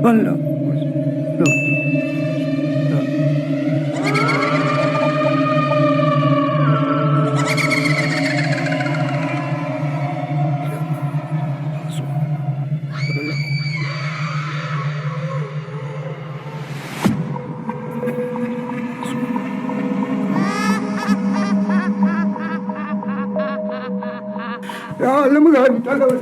Allah. Ya Allah menghargai.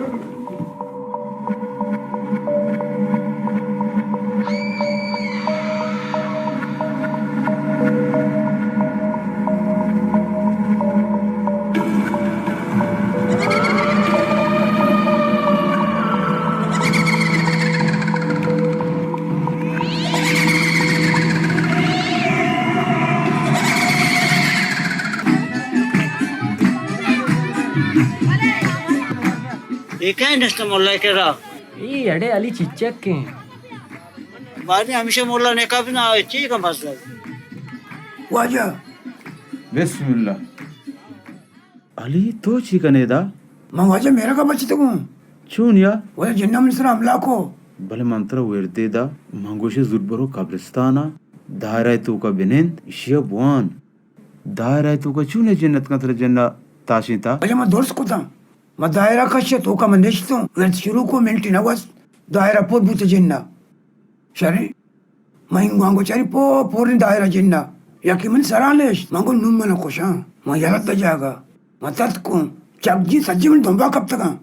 काय नसतं मोल्ला केरा ई अडे आली चिच्चक के बारी हमेशा मोल्ला ने का भी ना अच्छी का मसला Wajah. बिस्मिल्लाह अली तो चिकनेदा Mang wajah merah ka baca tu. Chunian Wajah jinnah misra amla ko. भले मंत्र वेरतेदा मंगोशे जुरबरो कब्रिस्ताना दायरा तो का बेनेन इशिया बुआन दायरा तो का चूने जन्नत का तरह जन्ना ताशिता Wajah ma dors ko ta. Ma daerah kasya tu ka mandeshto. Wajah shuru ko menti na was. Daerah por buta jinnah. Shari. Mango cari porin daerah jinnah. Yakiman saralesh. Mango num mana kosha. Ma yalat ta jaga. Ma tat ko. Chakji sajji min domba kap taka.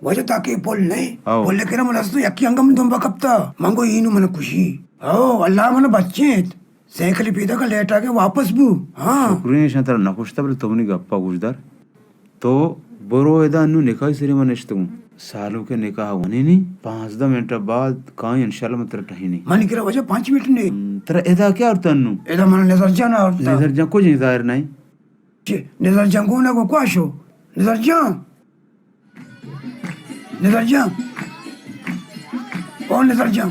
Wajah taki pol nahi. Oh. Pol lekera mana stu yakki anga min domba kap ta. Mango inu mana kushi. Oh Allah mana bachchet. Sekali pida ka leta ke वापस bu. हाँ. शुक्रिया शंतर नकुश्ता बले तुमनी गप्पा गुजदार तो बरो एदा अन्नु निकाह सिरेमन नेश्तगु सालों के निकाह होने नहीं 5-10 मिनट बाद कहाँ इंशाल्लाह मतलब टहीनी Mani kira wajah 5 minit ne. तेरा एदा क्या अर्थ अन्नु Eda mana nezar jana orta. नजर जा कुछ जाहिर नहीं Nezar jan gona ko kwasho. Nezar jan. Nezar jan. Kौन nezar jan?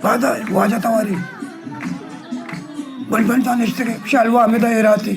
Wajah tawari. Balban था निश्चित शालवा में दायराती